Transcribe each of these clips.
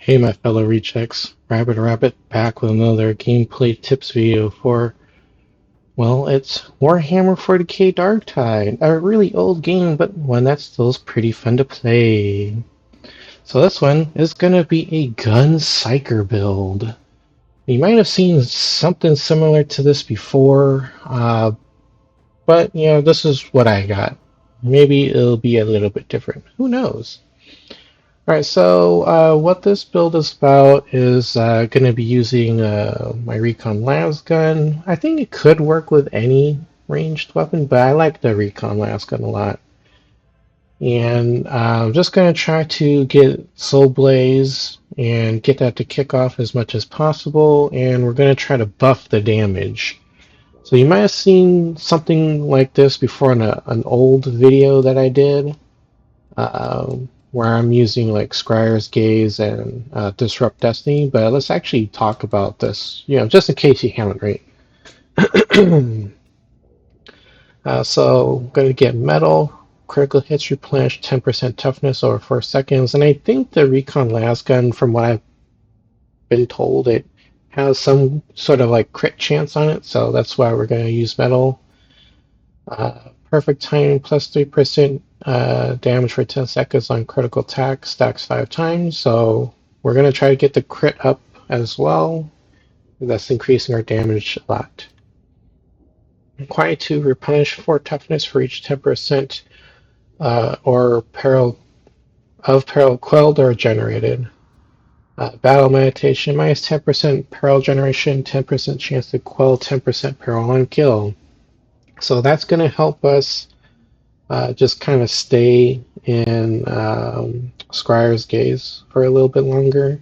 Hey my fellow rechecks, Rabid back with another gameplay tips video for, well, it's Warhammer 40k Darktide, a really old game, but one that still is pretty fun to play. So this one is gonna be a gun Psyker build. You might have seen something similar to this before, but this is what I got. Maybe it'll be a little bit different. Who knows? Alright, so what this build is about is going to be using my Reconlasgun. I think it could work with any ranged weapon, but I like the Reconlasgun a lot. And I'm just going to try to get Soul Blaze and get that to kick off as much as possible, and we're going to try to buff the damage. So you might have seen something like this before in an old video that I did. Where I'm using like Scryer's Gaze and Disrupt Destiny, but let's actually talk about this, just in case you haven't, right? So I'm going to get Metal, critical hits replenish 10% toughness over 4 seconds, and I think the Reconlasgun, from what I've been told, it has some sort of like crit chance on it, so that's why we're going to use Metal. Perfect timing plus 3% damage for 10 seconds on critical attack, stacks 5 times. So we're going to try to get the crit up as well. That's increasing our damage a lot. Quiet 2, replenish 4 toughness for each 10% or peril quelled or generated. Battle meditation, minus 10% peril generation, 10% chance to quell, 10% peril on kill. So that's going to help us just kind of stay in Scryer's Gaze for a little bit longer.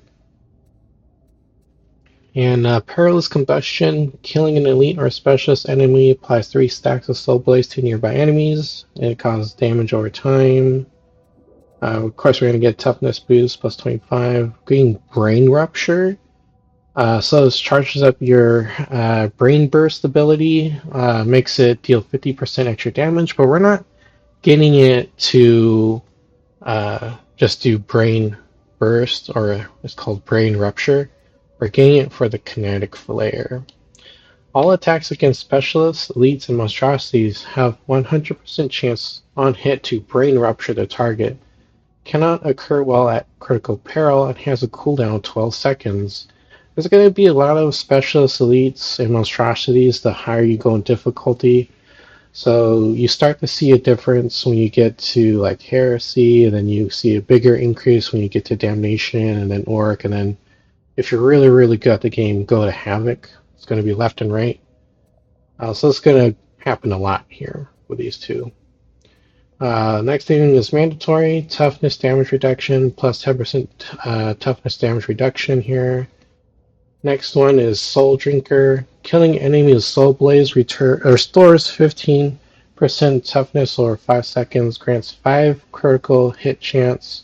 And Perilous Combustion, killing an elite or specialist enemy applies 3 stacks of Soul Blaze to nearby enemies, and it causes damage over time. Of course, we're going to get Toughness boost plus 25. Getting Brain Rupture. So this charges up your Brain Burst ability, makes it deal 50% extra damage, but we're not getting it to just do Brain Burst, or it's called Brain Rupture. We're getting it for the Kinetic Flare. All attacks against specialists, elites, and monstrosities have 100% chance on hit to Brain Rupture the target. Cannot occur while at critical peril and has a cooldown of 12 seconds. There's going to be a lot of specialist elites and monstrosities the higher you go in difficulty. So you start to see a difference when you get to like Heresy, and then you see a bigger increase when you get to Damnation, and then Orc, and then if you're really, really good at the game, go to Havoc. It's going to be left and right. So it's going to happen a lot here with these two. Next thing is mandatory toughness damage reduction plus 10% toughness damage reduction here. Next one is Soul Drinker. Killing enemy with Soul Blaze restores 15% toughness over 5 seconds, grants 5 critical hit chance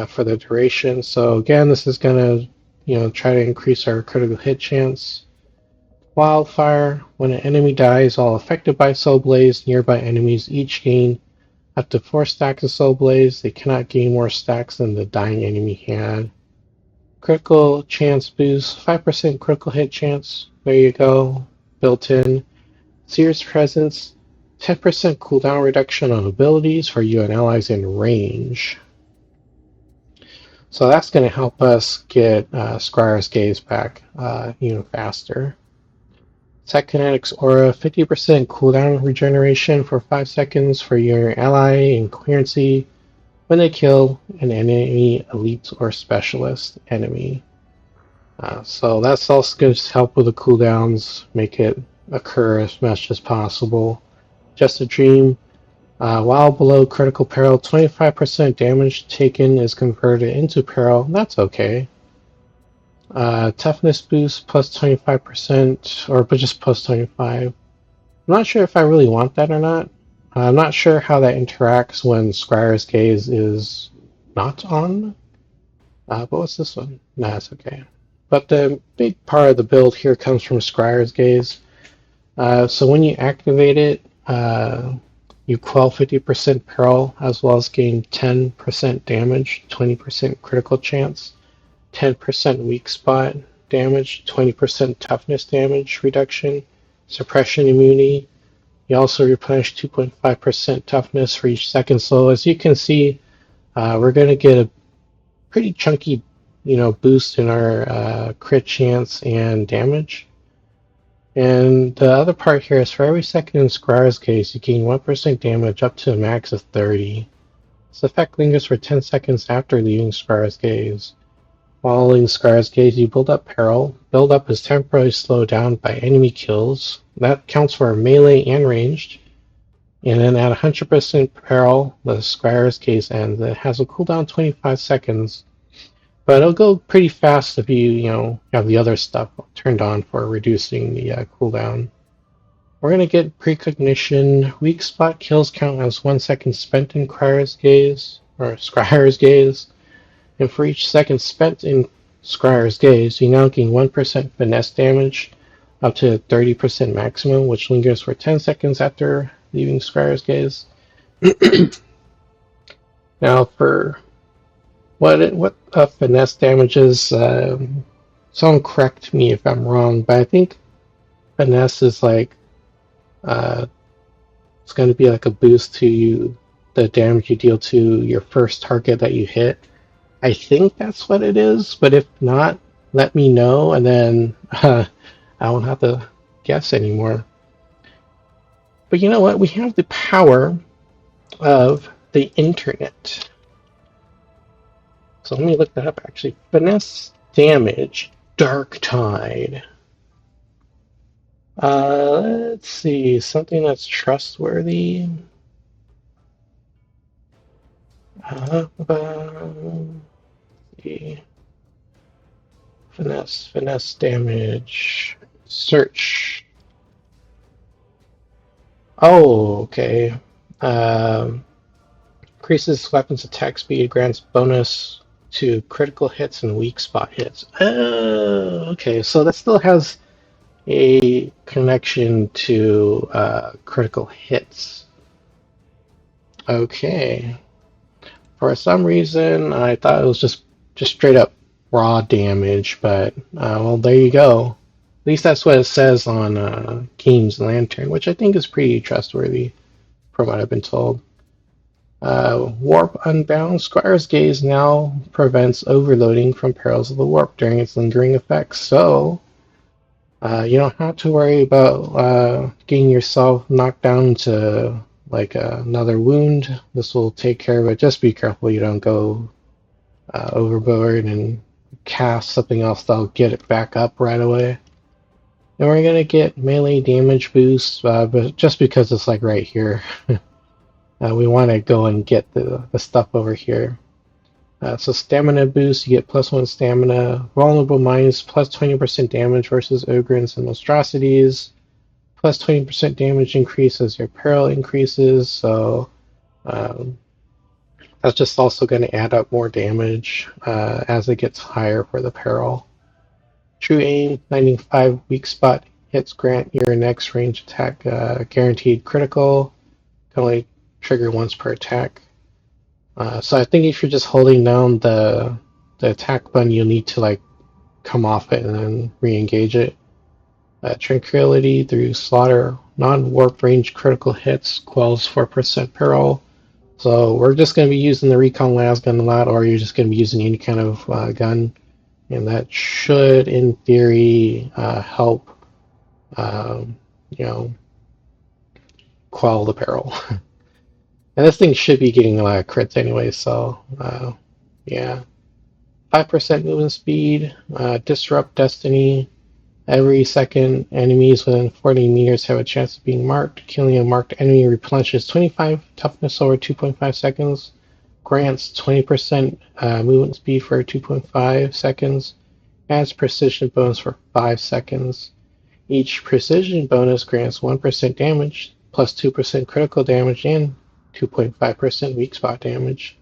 for the duration. So again, this is going to try to increase our critical hit chance. Wildfire. When an enemy dies, all affected by Soul Blaze, nearby enemies each gain up to 4 stacks of Soul Blaze. They cannot gain more stacks than the dying enemy had. Critical chance boost, 5% critical hit chance. There you go, built in. Seer's Presence, 10% cooldown reduction on abilities for you and allies in range. So that's going to help us get Scryer's Gaze back even faster. Psykinetics Aura, 50% cooldown regeneration for 5 seconds for your ally in coherency when they kill an enemy, elite, or specialist enemy. So that's also going to help with the cooldowns, make it occur as much as possible. Just a Dream. While below critical peril, 25% damage taken is converted into peril. That's okay. Toughness boost plus 25%, or but just plus 25. I'm not sure if I really want that or not. I'm not sure how that interacts when Scryer's Gaze is not on. But what's this one? Nah, it's okay. But the big part of the build here comes from Scryer's Gaze. So when you activate it, you quell 50% peril, as well as gain 10% damage, 20% critical chance. 10% weak spot damage, 20% toughness damage reduction, suppression immunity. You also replenish 2.5% toughness for each second. So as you can see, we're going to get a pretty chunky, boost in our crit chance and damage. And the other part here is for every second in Squires Gaze, you gain 1% damage up to a max of 30. This effect lingers for 10 seconds after leaving Squires Gaze. Following Squires Gaze, you build up peril. Build up is temporarily slowed down by enemy kills. That counts for melee and ranged. And then at 100% peril, the Squires Gaze ends. It has a cooldown 25 seconds. But it'll go pretty fast if you have the other stuff turned on for reducing the cooldown. We're going to get Precognition. Weak spot kills count as 1 second spent in Scryer's Gaze, or Scryer's Gaze. And for each second spent in Scryer's Gaze, you now gain 1% finesse damage up to 30% maximum, which lingers for 10 seconds after leaving Scryer's Gaze. Now for what finesse damage is, someone correct me if I'm wrong, but I think finesse is like it's going to be like a boost to the damage you deal to your first target that you hit. I think that's what it is, but if not, let me know, and then I won't have to guess anymore. But you know what? We have the power of the internet. So let me look that up, actually. Finesse damage, Darktide. Let's see, something that's trustworthy. Finesse damage. Search. Oh, okay. Increases weapons attack speed, grants bonus to critical hits and weak spot hits. Oh, okay. So that still has a connection to critical hits. Okay. For some reason, I thought it was just straight up raw damage, but well, there you go. At least that's what it says on Games Lantern, which I think is pretty trustworthy, from what I've been told. Warp Unbound. Squire's Gaze now prevents overloading from perils of the warp during its lingering effects, so you don't have to worry about getting yourself knocked down to like another wound. This will take care of it. Just be careful you don't go overboard and cast something else that'll get it back up right away. And we're gonna get melee damage boosts, but just because it's like right here. We want to go and get the stuff over here. So stamina boost, you get +1 stamina. Vulnerable Minds, plus 20% damage versus Ogrins and Monstrosities. Plus 20% damage increase as your peril increases. So that's just also going to add up more damage as it gets higher for the peril. True Aim, 95 weak spot hits grant your next range attack guaranteed critical. Can only trigger once per attack. So I think if you're just holding down the attack button, you'll need to like come off it and then re-engage it. Tranquility through slaughter, non-warp range critical hits, quells 4% peril. So we're just going to be using the Reconlasgun a lot, or you're just going to be using any kind of gun, and that should, in theory, help, quell the peril. And this thing should be getting a lot of crits anyway, so yeah. 5% movement speed, Disrupt Destiny. Every second, enemies within 40 meters have a chance of being marked. Killing a marked enemy replenishes 25 toughness over 2.5 seconds. Grants 20% movement speed for 2.5 seconds. Adds precision bonus for 5 seconds. Each precision bonus grants 1% damage, plus 2% critical damage, and 2.5% weak spot damage.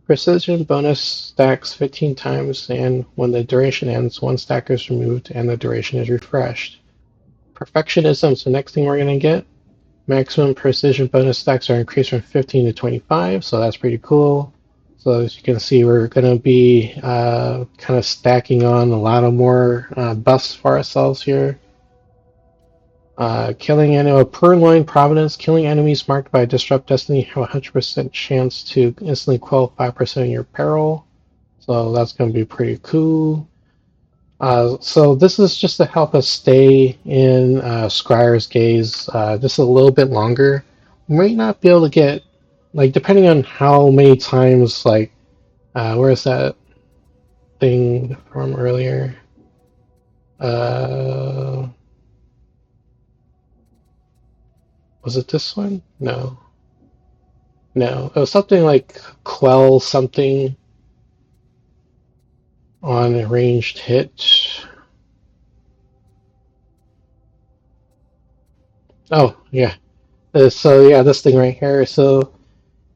Precision bonus stacks 15 times, and when the duration ends, 1 stack is removed and the duration is refreshed. Perfectionism is the next thing we're going to get. Maximum precision bonus stacks are increased from 15 to 25, so that's pretty cool. So as you can see, we're going to be kind of stacking on a lot of more buffs for ourselves here. Killing enemy Purloin Providence. Killing enemies marked by Disrupt Destiny have a 100% chance to instantly quell 5% of your peril. So that's going to be pretty cool. So this is just to help us stay in Scryer's Gaze just a little bit longer. We might not be able to get, like, depending on how many times, like, where's that thing from earlier? Was it this one? No. No. It was something like quell something on a ranged hit. Oh, yeah. So, yeah, this thing right here. So,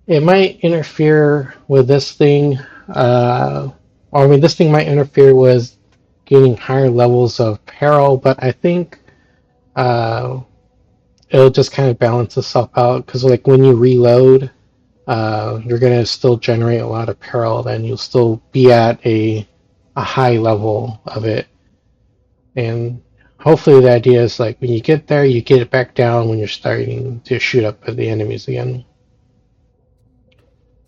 it might interfere with this thing. Or, I mean, this thing might interfere with gaining higher levels of peril, but I think it'll just kind of balance itself out. Because, like, when you reload, you're going to still generate a lot of peril, then you'll still be at a high level of it. And hopefully the idea is like when you get there, you get it back down when you're starting to shoot up at the enemies again.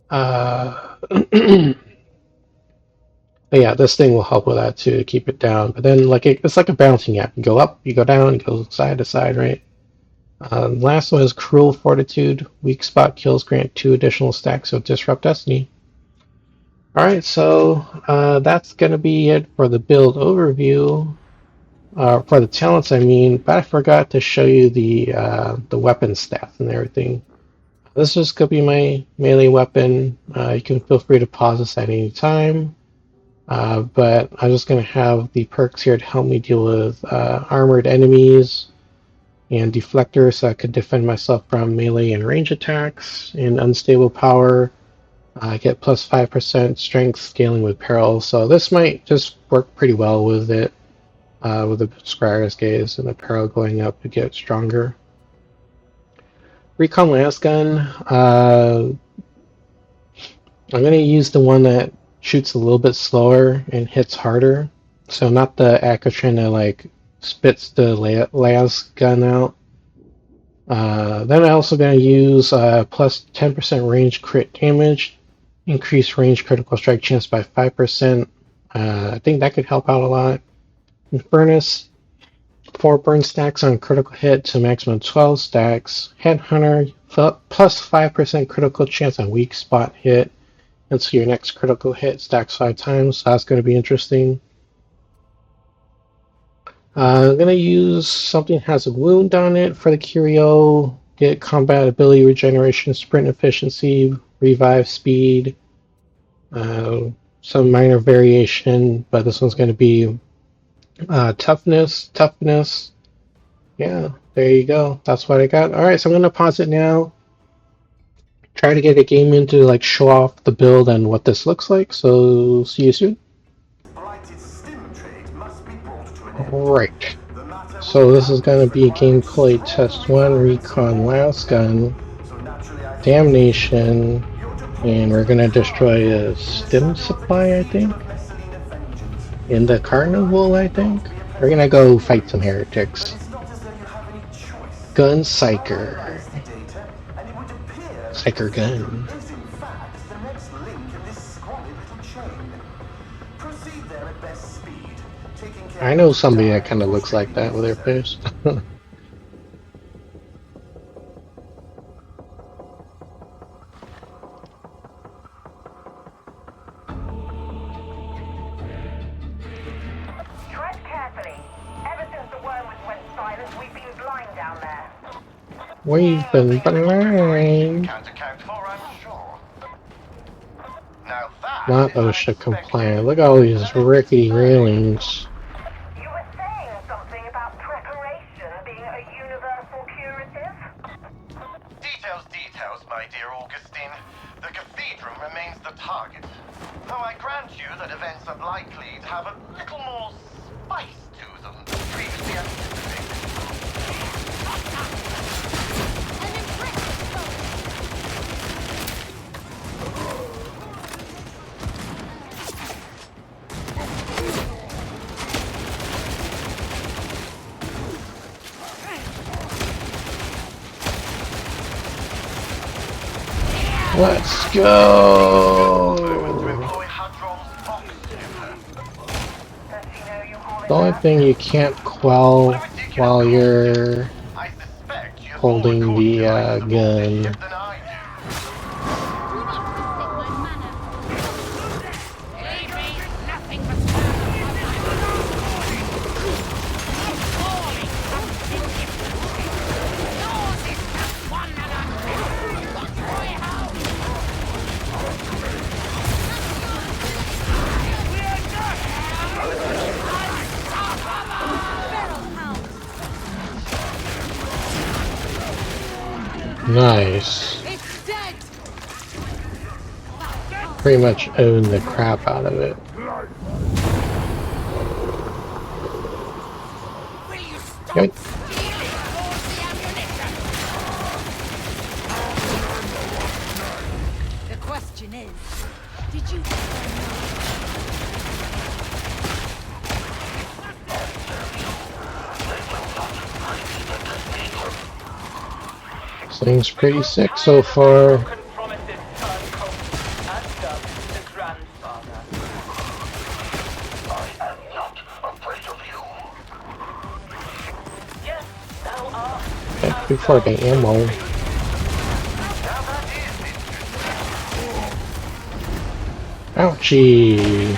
But yeah, this thing will help with that too, to keep it down. But then like it's like a balancing act. You go up, you go down, you go side to side, right? Last one is Cruel Fortitude. Weak spot kills grant 2 additional stacks of Disrupt Destiny. Alright, so that's going to be it for the build overview. For the talents, I mean, but I forgot to show you the weapon stats and everything. This is going to be my melee weapon. You can feel free to pause this at any time. But I'm just going to have the perks here to help me deal with armored enemies and deflectors so I could defend myself from melee and range attacks. And unstable power, I get plus 5% strength scaling with peril. So this might just work pretty well with it. With the Scryer's Gaze and the peril going up to get stronger. Reconlasgun, I'm going to use the one that shoots a little bit slower and hits harder. So not the Akatrin that like spits the las gun out. Then I'm also going to use plus 10% range crit damage, increase range critical strike chance by 5%. I think that could help out a lot. Furnace, 4 burn stacks on critical hit to maximum 12 stacks. Headhunter, plus 5% critical chance on weak spot hit. And so your next critical hit stacks 5 times. So that's going to be interesting. I'm going to use something that has a wound on it for the curio. Get combat ability, regeneration, sprint efficiency, revive speed. Some minor variation, but this one's going to be toughness. Yeah, there you go. That's what I got. All right, so I'm going to pause it now. Try to get a game in to like show off the build and what this looks like. So see you soon. Alright, so this is going to be gameplay test 1, Reconlasgun, Damnation, and we're going to destroy a stim supply, I think, in the carnival, I think. We're going to go fight some heretics. Gun Psyker. Psyker gun. I know somebody that kind of looks like that with their face. Tread carefully. Ever since the wormwood went silent, we've been blind down there. We've been blind. Not OSHA compliant. Look at all these rickety railings. You were saying something about preparation being a universal curative? Details, my dear Augustine. The cathedral remains the target. Though I grant you that events are likely to have a little more spice to them than previously anticipated. Let's To go! employ Hadron's Voxel. The only thing you can't quell while you're I suspect you have more holding recording the devices aboard this gun. ship than I do. Do not forsake my manner. Believe me, nothing but falling comes in differently. Yours is just one and unfinished. Got your way home. Nice. It's dead. Pretty much own the crap out of it. Will you stop Good. stealing all the ammunition? The question is, did you This thing's pretty sick so far. From it this turncoat and dubbed the grandfather. I am not afraid of you. Yes, thou art. Yeah, before I get ammo. Now that is interesting. Ouchie!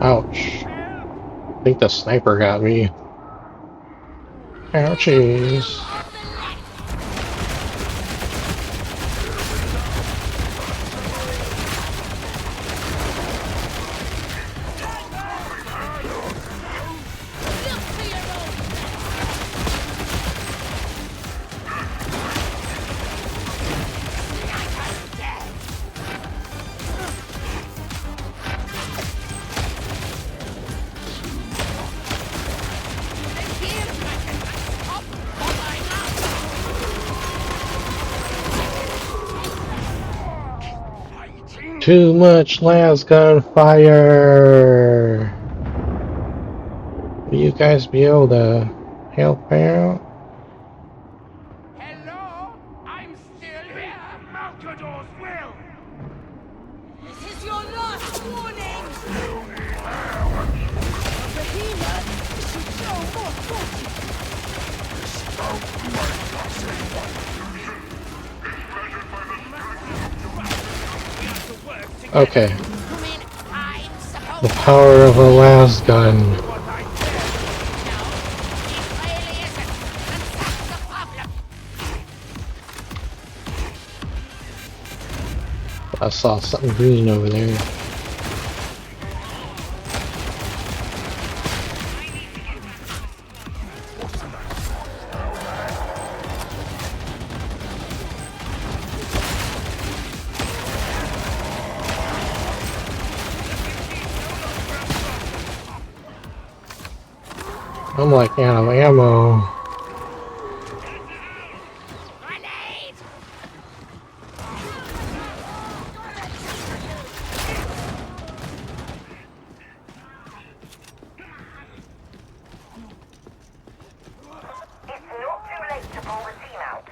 Ouch. I think the sniper got me. Ouchies. look for your own? Too much las gunfire! Will you guys be able to help out? Hello? I'm still here. Malcador's will. This is your last warning! The healer should show more fortitude. Okay, You mean I'm supposed the power of a las gun. No, he really isn't. And that's the problem. I saw something green over there. I'm like out of ammo. Grenade! It's not too late to pull the team out.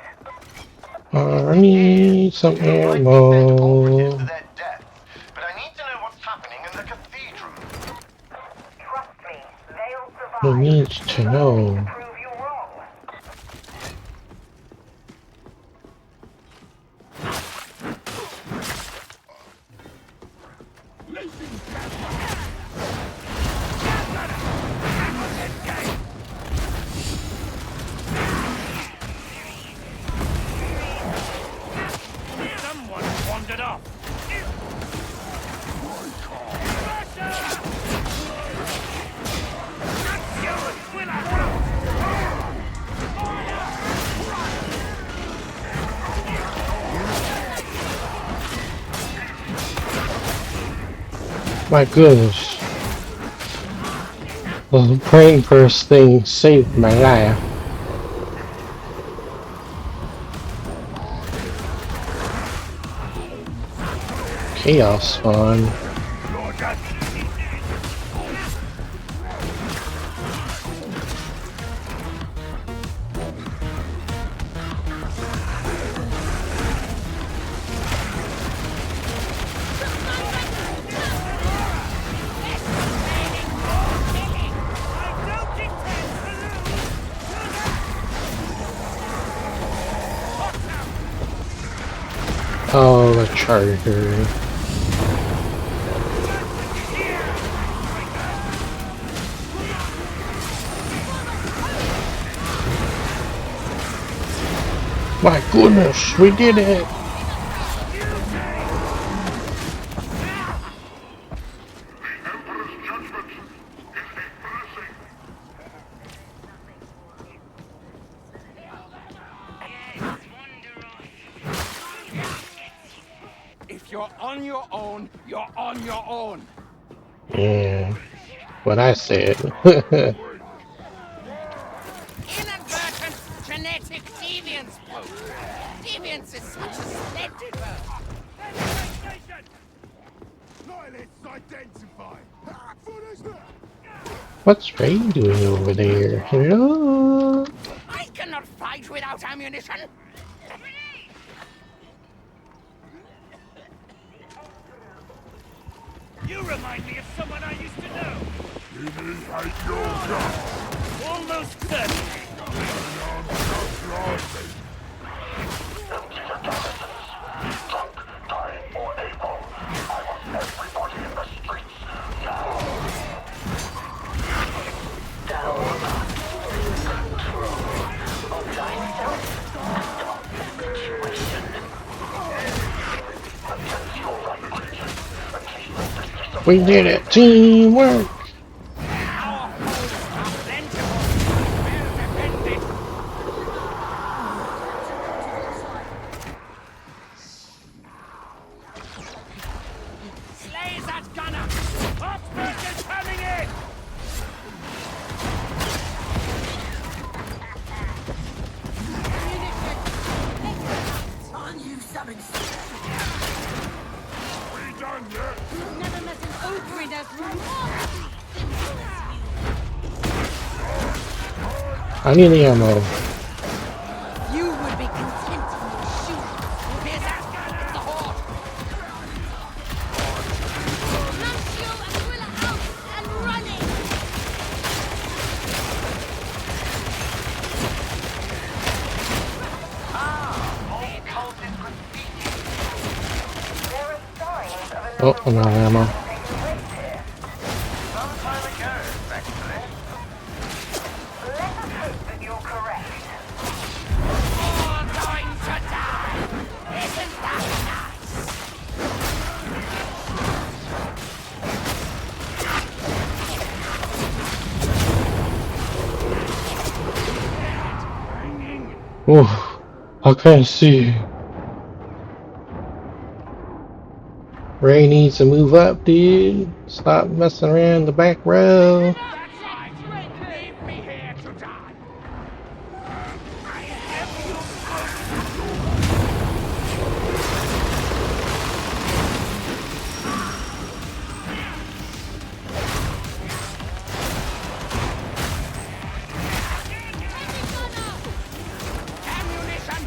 I need some To their ammo. deaths, but I need to know what's happening in the cathedral. Trust me, they'll survive. Who needs to know? Prove you wrong. Someone wandered off. My goodness. The brain burst thing saved my life. Chaos spawn. Charger. My goodness, we did it! If you're on your own, you're on your own. Yeah, what I said. Inadvertent genetic deviance proof. Deviance is such a splendid word. Loyalists identified. What's Ray doing over there? Hello? I cannot fight without ammunition. You remind me of someone I used to know. Almost certainly. We did it! Teamwork! Our foes are plentiful. Well defended. Slay that gunner. Oxford is coming in! We done yet? Never met an ogre as remarkably simple as I need the ammo. you. You would be content in your shoes. Here's that gun at the horde. Nuncio Aquila out and running. All cultists graffiti. There are signs of a Oh, I'm out of ammo. taking place here. Some time ago, actually. Let us hope that you're correct. All going to die. Isn't that nice? Oh, I can't see. Ray needs to move up, dude. Stop messing around the back row. That's right. Leave me here to die. I have you. Ammunition.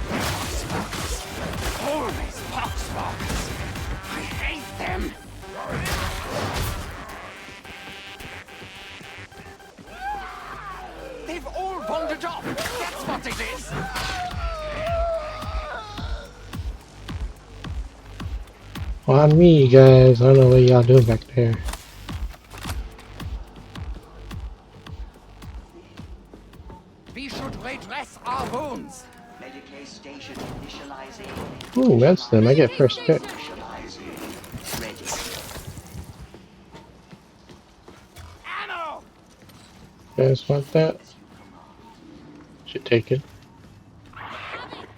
Poxwalkers. Always poxwalkers. I hate them. They've all wandered off. That's what it is. On me, guys. I don't know what y'all doing back there. We should redress our wounds. Medicaid station initializing. Ooh, that's them. I get first pick. Initializing. Ready. Ammo! You guys want that? Should take it.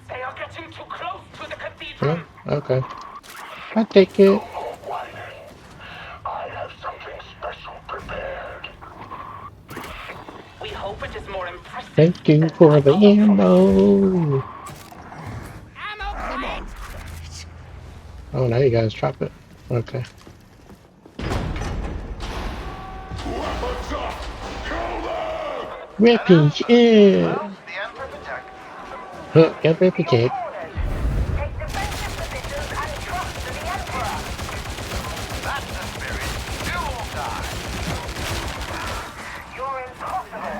They are getting too close to the cathedral. Yeah? Okay. I take it. I have something special prepared. We hope it is more impressive. Thank you for the ammo. Ammo plate! Oh, now you guys drop it. Okay. Weapons up! Kill them! Ripping, yeah. Well, the Emperor protects. Huh, get ripping cake. Orders. Take defensive positions and trust to the Emperor. That's the spirit. Do or die. You're impossible.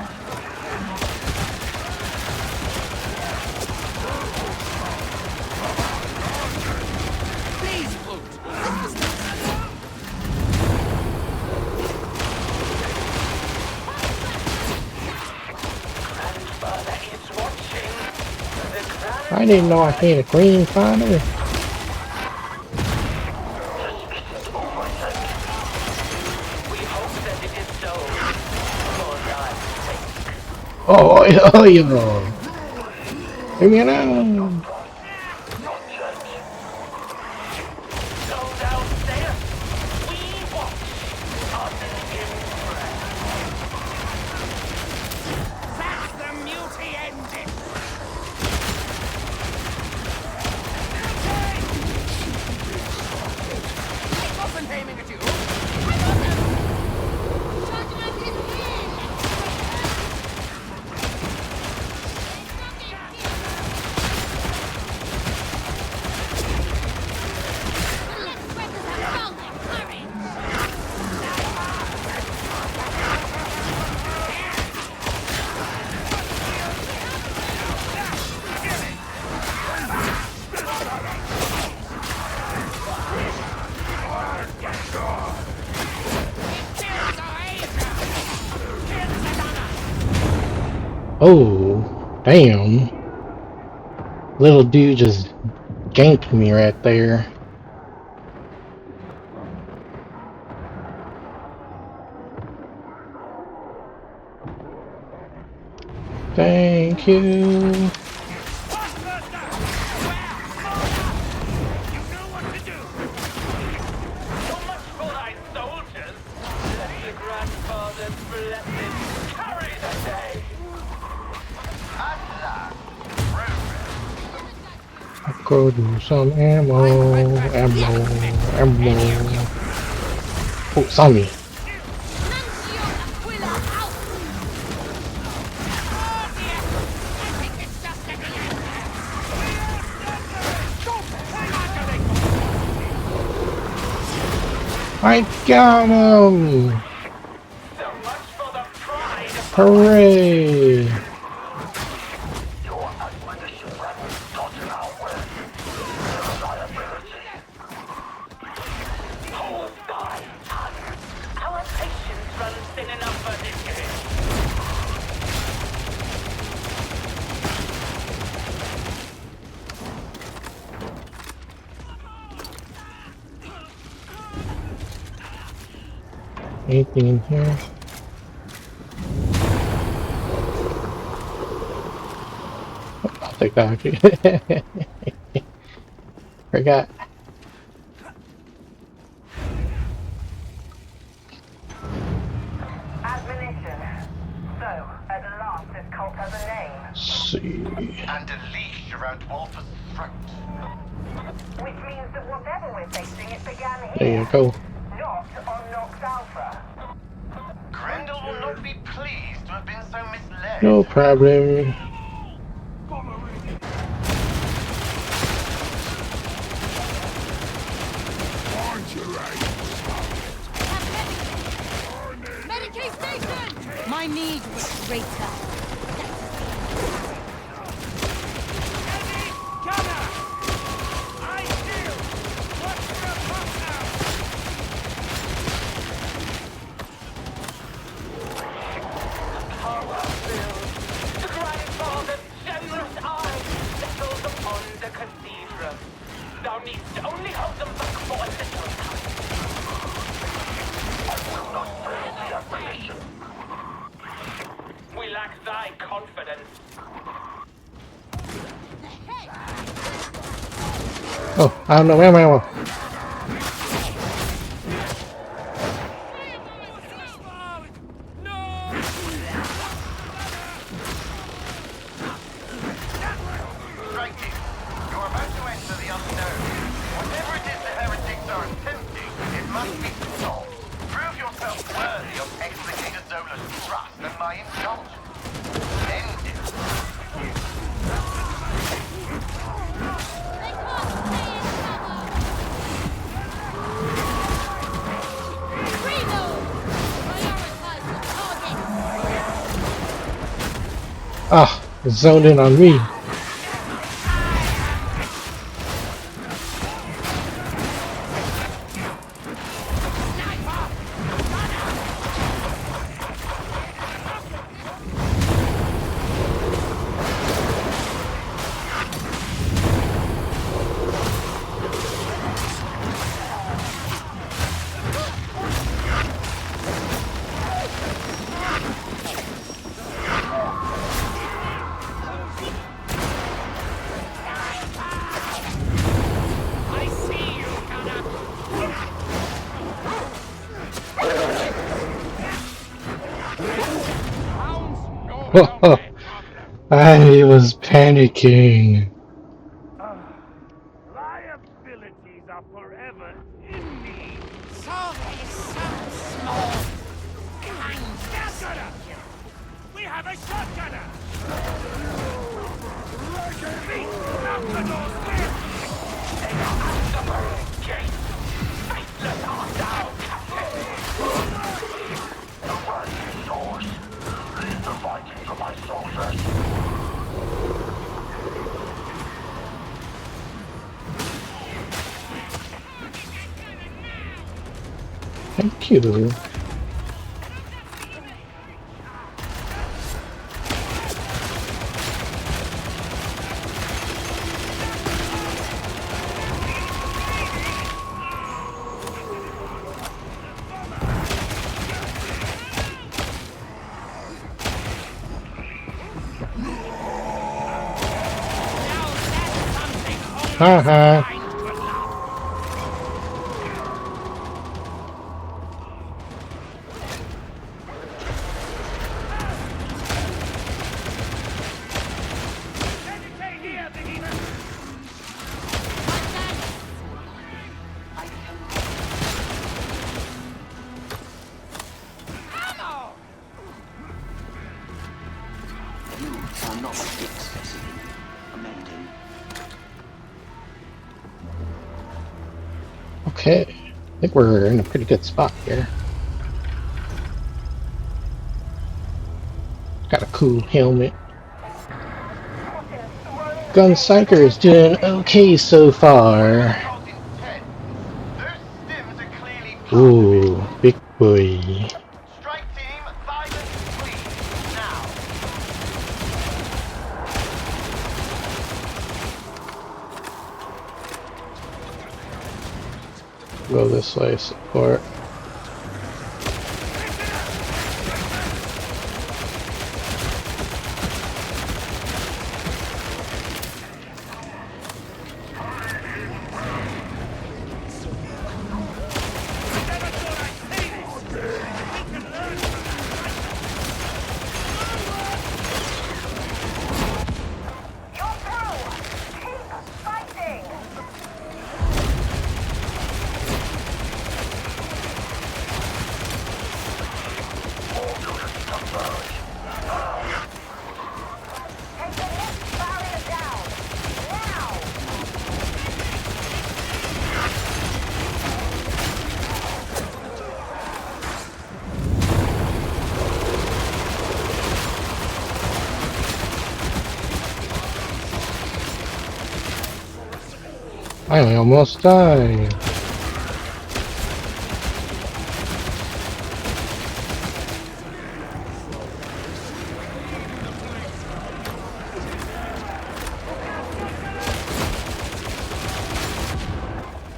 I didn't know I had a green fighter. Oh, oh, yeah. Leave me alone. That's the multi ending. I wasn't aiming at you. Oh, damn. Little dude just ganked me right there. Thank you. Go do some ammo. Oh, saw me. I got him! Hooray! Anything in here? Oh, I'll take that actually. Forgot. Admonition. So, at last this cult has a name. Let's see. And a leash around Walter's throat. Which means that whatever we're facing, it began here. There you go. Not on Nox Alpha. Grendel will not be pleased to have been so misled. No problem. Medicaid station! My need was greater. Oh, I don't know ammo. Striking. You're about to enter the unknown. Whatever it is the heretics are attempting, it must be stopped. Prove yourself worthy of Explicator Zola's trust and my indulgence. End it. Ah, it zoned in on me. Solve that problem. I was panicking. Liabilities are forever in me. So there is some small kind Shotgunner! We have a shotgunner! Beat! Knock the doors down! Thank you. Haha. Are not a big specimen. Amending. Okay. I think we're in a pretty good spot here. Got a cool helmet. Gun Psyker is doing okay so far. Not intent. Those stims are clearly Ooh, big boy. Strike team, silence, please. Now. Go this way, support. You're through! Keep fighting! Take the next barrier down! Now! I almost died.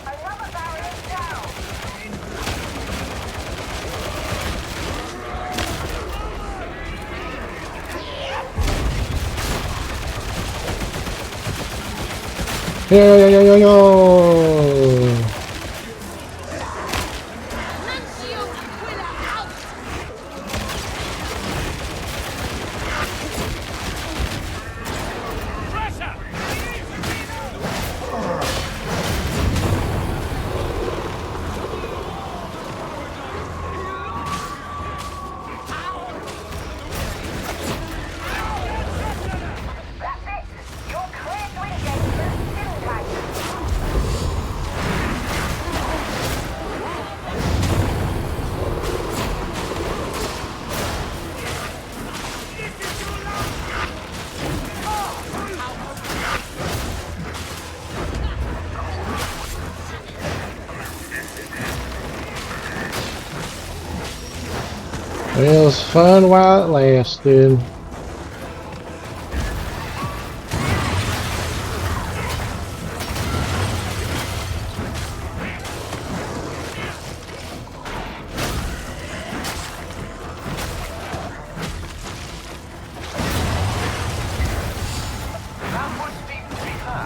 Another barrier down! Yo. Nuncio Aquila out! Pressure! That's it! You're clear to engage the stim tank! It was fun while it lasted. That would seem to be her.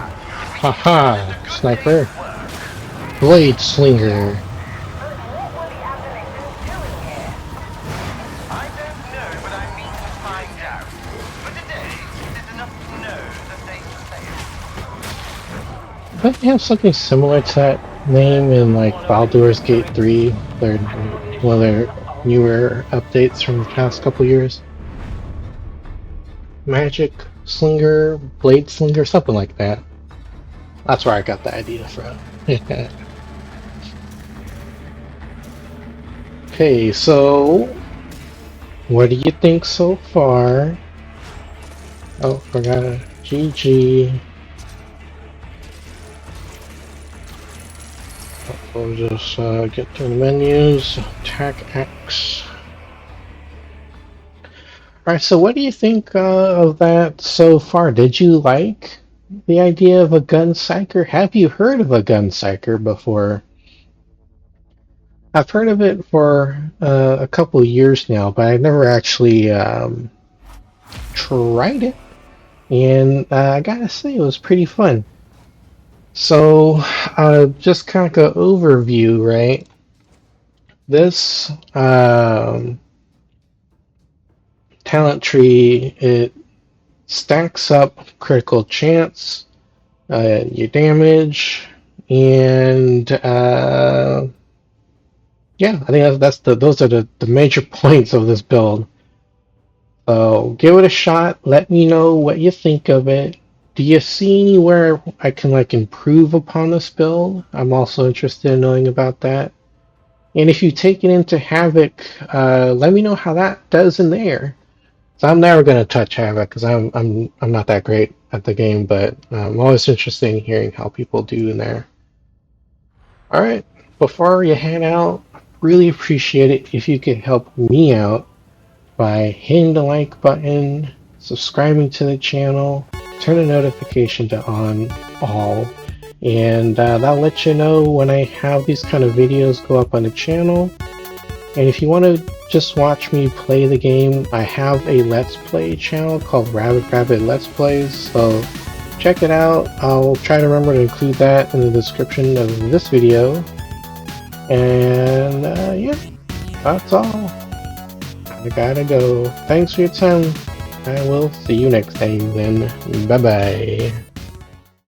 Haha, sniper. Blade slinger. But what were the Damnation doing here? I don't know, but I mean to find out. Don't they have something similar to that name in like Baldur's Gate 3? Their one of their newer updates from the past couple years. Magic Slinger, Blade Slinger, something like that. That's where I got the idea from. Okay, so what do you think so far? Oh, forgot a GG. We'll just get through the menus. Attack X. Alright, so what do you think of that so far? Did you like the idea of a gun psyker? Have you heard of a gun psyker before? I've heard of it for a couple years now, but I never actually tried it. And I gotta say, it was pretty fun. So, just kind of an overview, right? This talent tree, it stacks up critical chance, your damage, and yeah, I think those are the major points of this build. So give it a shot. Let me know what you think of it. Do you see anywhere I can like improve upon this build? I'm also interested in knowing about that. And if you take it into Havoc, let me know how that does in there. So I'm never gonna touch Havoc because I'm not that great at the game, but I'm always interested in hearing how people do in there. All right, before you head out, really appreciate it if you could help me out by hitting the like button, subscribing to the channel, turn the notification to on all, and that'll let you know when I have these kind of videos go up on the channel. And if you want to just watch me play the game, I have a Let's Play channel called Rabid Let's Plays, so check it out. I'll try to remember to include that in the description of this video. And yeah, that's all. I gotta go. Thanks for your time. I will see you next time then. Bye bye.